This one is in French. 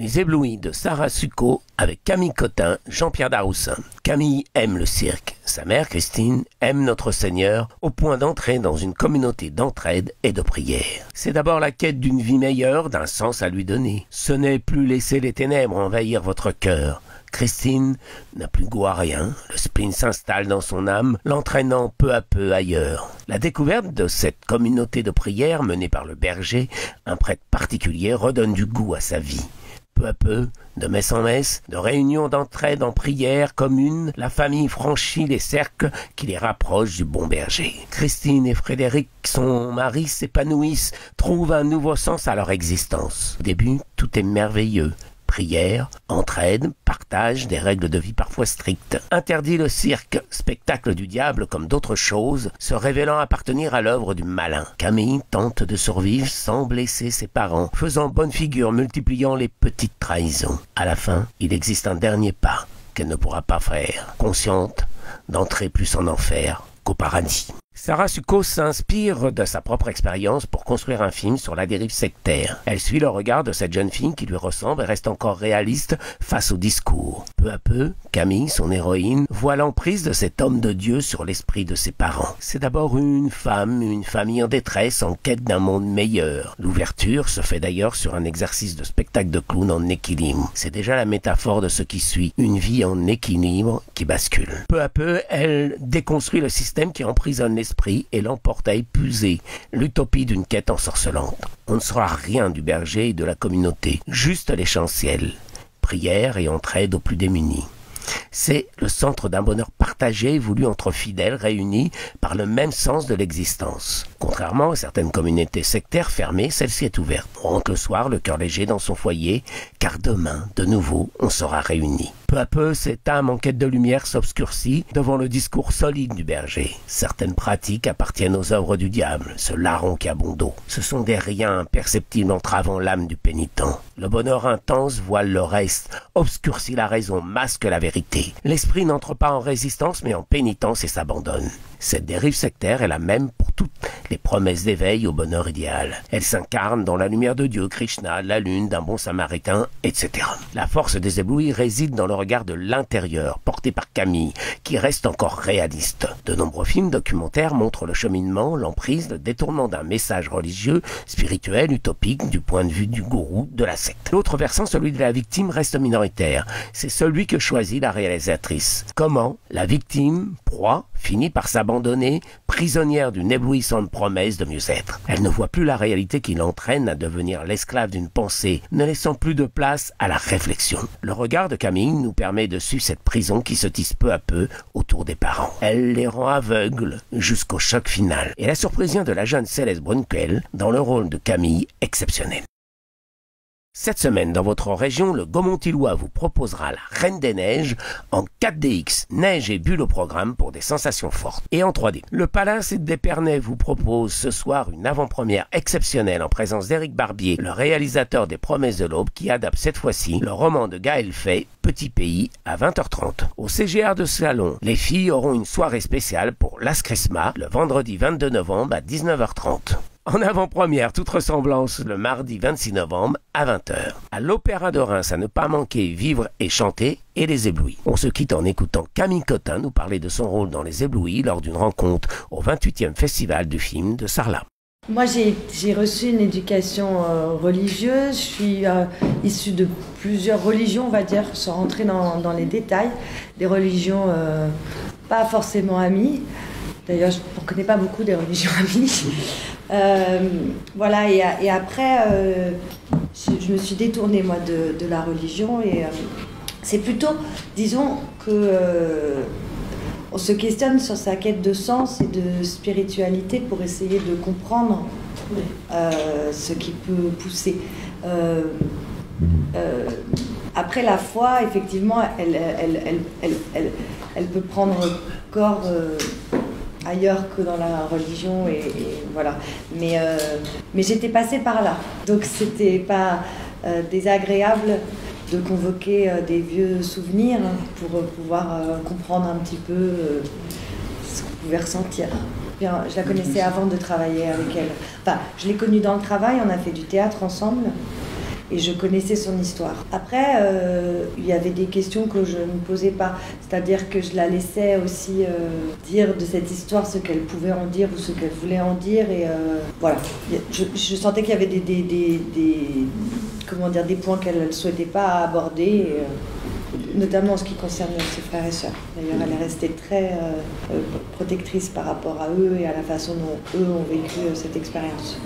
Les éblouis de Sarah Succo avec Camille Cottin, Jean-Pierre Daroussin. Camille aime le cirque. Sa mère, Christine, aime notre Seigneur au point d'entrer dans une communauté d'entraide et de prière. C'est d'abord la quête d'une vie meilleure, d'un sens à lui donner. Ce n'est plus laisser les ténèbres envahir votre cœur. Christine n'a plus goût à rien, le spleen s'installe dans son âme, l'entraînant peu à peu ailleurs. La découverte de cette communauté de prière menée par le berger, un prêtre particulier, redonne du goût à sa vie. Peu à peu, de messe en messe, de réunions d'entraide en prière commune, la famille franchit les cercles qui les rapprochent du bon berger. Christine et Frédéric, son mari, s'épanouissent, trouvent un nouveau sens à leur existence. Au début, tout est merveilleux. Prière, entraide, partage, des règles de vie parfois strictes. Interdit le cirque, spectacle du diable comme d'autres choses, se révélant appartenir à l'œuvre du malin. Camille tente de survivre sans blesser ses parents, faisant bonne figure, multipliant les petites trahisons. À la fin, il existe un dernier pas qu'elle ne pourra pas faire, consciente d'entrer plus en enfer qu'au paradis. Sarah Succo s'inspire de sa propre expérience pour construire un film sur la dérive sectaire. Elle suit le regard de cette jeune fille qui lui ressemble et reste encore réaliste face au discours. Peu à peu, Camille, son héroïne, voit l'emprise de cet homme de Dieu sur l'esprit de ses parents. C'est d'abord une femme, une famille en détresse, en quête d'un monde meilleur. L'ouverture se fait d'ailleurs sur un exercice de spectacle de clown en équilibre. C'est déjà la métaphore de ce qui suit, une vie en équilibre qui bascule. Peu à peu, elle déconstruit le système qui emprisonne l'esprit et l'emporte à épuiser l'utopie d'une quête ensorcelante. On ne saura rien du berger et de la communauté, juste l'essentiel, prière et entraide aux plus démunis. C'est le centre d'un bonheur partagé voulu entre fidèles réunis par le même sens de l'existence. Contrairement à certaines communautés sectaires fermées, celle-ci est ouverte. On rentre le soir, le cœur léger dans son foyer, car demain, de nouveau, on sera réunis. Peu à peu, cette âme en quête de lumière s'obscurcit devant le discours solide du berger. Certaines pratiques appartiennent aux œuvres du diable, ce larron qui a bon dos. Ce sont des riens imperceptibles entravant l'âme du pénitent. Le bonheur intense voile le reste, obscurcit la raison, masque la vérité. L'esprit n'entre pas en résistance mais en pénitence et s'abandonne. Cette dérive sectaire est la même pour toutes les promesses d'éveil au bonheur idéal. Elle s'incarne dans la lumière de Dieu, Krishna, la lune, d'un bon samaritain, etc. La force des éblouis réside dans le regard de l'intérieur, porté par Camille, qui reste encore réaliste. De nombreux films documentaires montrent le cheminement, l'emprise, le détournement d'un message religieux, spirituel, utopique, du point de vue du gourou, de la secte. L'autre versant, celui de la victime, reste minoritaire. C'est celui que choisit la réalisatrice. Comment la victime, proie, finit par s'abandonner, prisonnière d'une éblouissante promesse de mieux-être. Elle ne voit plus la réalité qui l'entraîne à devenir l'esclave d'une pensée, ne laissant plus de place à la réflexion. Le regard de Camille nous permet de suivre cette prison qui se tisse peu à peu autour des parents. Elle les rend aveugles jusqu'au choc final. Et la surprise vient de la jeune Céleste Brunkel dans le rôle de Camille exceptionnel. Cette semaine, dans votre région, le Gaumont-Illois vous proposera la Reine des Neiges en 4DX, neige et bulles au programme pour des sensations fortes. Et en 3D. Le Palace d'Épernay vous propose ce soir une avant-première exceptionnelle en présence d'Éric Barbier, le réalisateur des Promesses de l'Aube, qui adapte cette fois-ci le roman de Gaël Faye, Petit Pays, à 20h30. Au CGR de Salon, les filles auront une soirée spéciale pour Las Crisma, le vendredi 22 novembre à 19h30. En avant-première, toute ressemblance, le mardi 26 novembre à 20h. À l'Opéra de Reims, à ne pas manquer, Vivre et chanter et les éblouis. On se quitte en écoutant Camille Cottin nous parler de son rôle dans les éblouis lors d'une rencontre au 28e Festival du film de Sarlat. Moi, j'ai reçu une éducation religieuse. Je suis issue de plusieurs religions, on va dire, sans rentrer dans les détails. Des religions pas forcément amies. D'ailleurs, je ne connais pas beaucoup des religions amies. Voilà, et après, je me suis détournée, moi, de la religion. Et c'est plutôt, disons, que on se questionne sur sa quête de sens et de spiritualité pour essayer de comprendre ce qui peut pousser. Après, la foi, effectivement, elle peut prendre corps ailleurs que dans la religion, et voilà. Mais j'étais passée par là, donc c'était pas désagréable de convoquer des vieux souvenirs pour pouvoir comprendre un petit peu ce qu'on pouvait ressentir. Bien, je la connaissais avant de travailler avec elle. Enfin, je l'ai connue dans le travail, on a fait du théâtre ensemble. et je connaissais son histoire. Après, il y avait des questions que je ne posais pas, c'est-à-dire que je la laissais aussi dire de cette histoire ce qu'elle pouvait en dire ou ce qu'elle voulait en dire, et voilà. Je sentais qu'il y avait des points qu'elle ne souhaitait pas aborder, notamment en ce qui concerne ses frères et sœurs. D'ailleurs, elle est restée très protectrice par rapport à eux et à la façon dont eux ont vécu cette expérience.